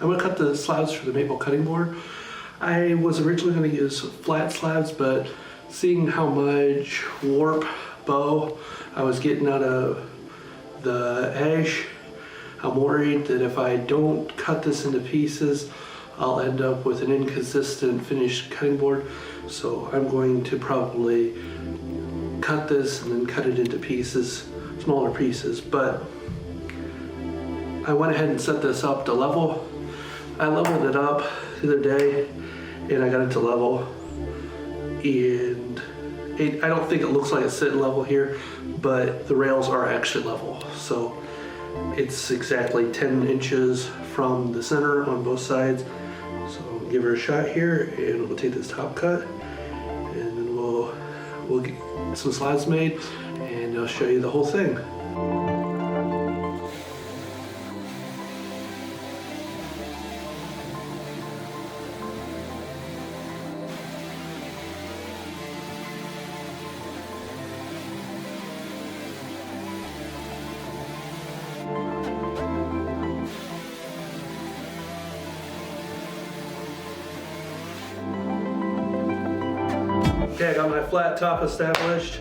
I'm going to cut the slabs for the maple cutting board. I was originally going to use flat slabs, but seeing how much warp bow I was getting out of the ash, I'm worried that if I don't cut this into pieces, I'll end up with an inconsistent finished cutting board. So I'm going to probably cut this and then cut it into pieces, smaller pieces. But I went ahead and set this up to level. I leveled it up the other day and I got it to level. And I don't think it looks like it's sitting level here, but the rails are actually level. So it's exactly 10 inches from the center on both sides. So I'll give her a shot here and we'll take this top cut and then we'll get some slabs made and I'll show you the whole thing. Okay, I got my flat top established.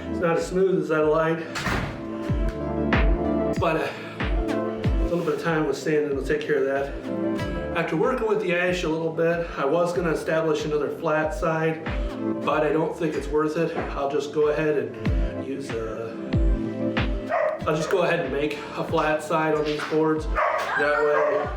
It's not as smooth as I like, but a little bit of time with sanding will take care of that. After working with the ash a little bit, I was going to establish another flat side, but I don't think it's worth it. I'll just go ahead and use I'll just go ahead and make a flat side on these boards. That way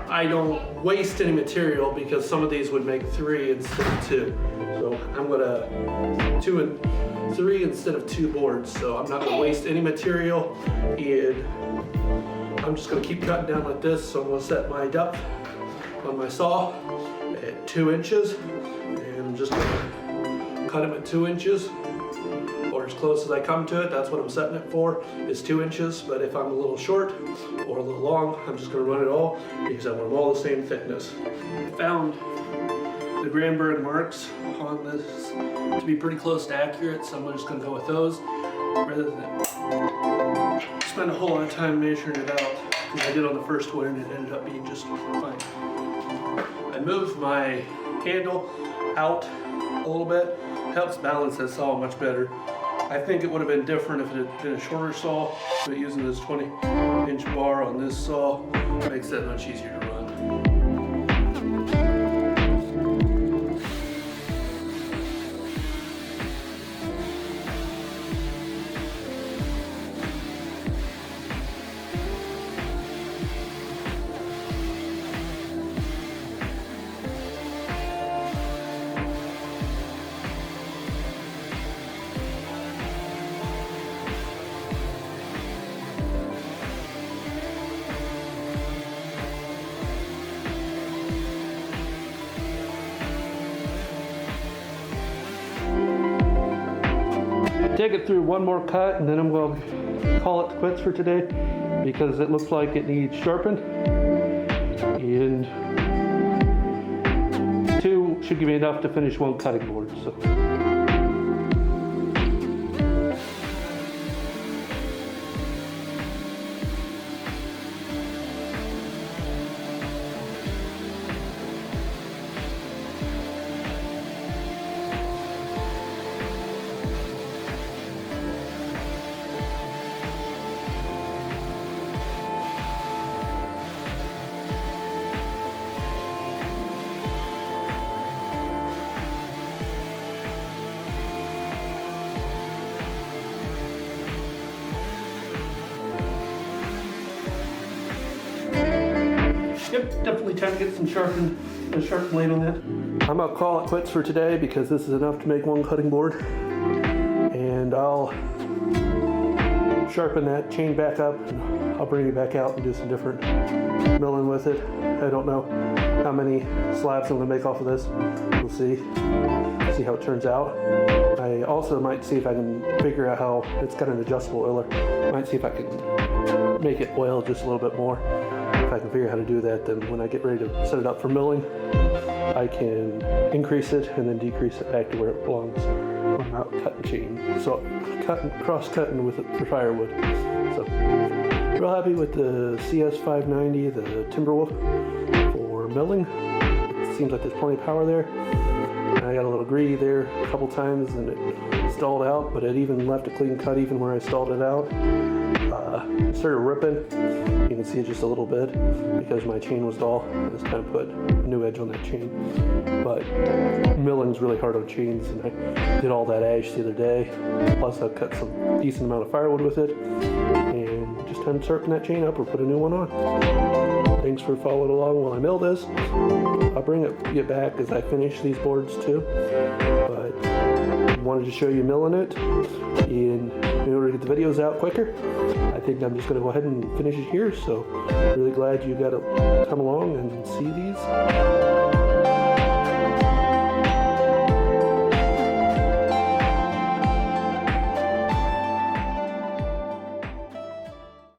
I don't waste any material, because some of these would make 3 instead of 2. So I'm gonna 2 and 3 instead of 2 boards. So I'm not gonna waste any material, and I'm just gonna keep cutting down like this. So I'm gonna set my depth on my saw at 2 inches, and I'm just gonna cut them at 2 inches, or as close as I come to it. That's what I'm setting it for, is 2 inches. But if I'm a little short or a little long, I'm just gonna run it all, because I want them all the same thickness. I found the Granberg marks on this to be pretty close to accurate, so I'm just going to go with those rather than spend a whole lot of time measuring it out, because I did on the first one and it ended up being just fine. I moved my handle out a little bit, helps balance that saw much better. I think it would have been different if it had been a shorter saw, but using this 20-inch bar on this saw makes that much easier to run. Take it through one more cut, and then I'm going to call it quits for today, because it looks like it needs sharpened, and 2 should give me enough to finish 1 cutting board. So. Yep, definitely time to get some sharpened blade on that. I'm gonna call it quits for today, because this is enough to make 1 cutting board. And I'll sharpen that chain back up, and I'll bring it back out and do some different milling with it. I don't know how many slabs I'm gonna make off of this. We'll see how it turns out. I also might see if I can figure out how it's got an adjustable oiler. Might see if I can make it oil just a little bit more. If I can figure out how to do that, then when I get ready to set it up for milling, I can increase it and then decrease it back to where it belongs. I'm not cutting chain, so cross-cutting with it for firewood. So Real happy with the CS590, the Timberwolf for milling. It seems like there's plenty of power there. I got a little greedy there a couple times and it stalled out, but it even left a clean cut even where I stalled it out. It started ripping. You can see it just a little bit because my chain was dull. I just kind of put a new edge on that chain. But milling's really hard on chains, and I did all that ash the other day. Plus I cut some decent amount of firewood with it. And just time to sharpen that chain up or put a new one on. Thanks for following along while I mill this. I'll bring it back as I finish these boards too. But I wanted to show you milling it. And in order to get the videos out quicker, I think I'm just going to go ahead and finish it here. So really glad you got to come along and see these.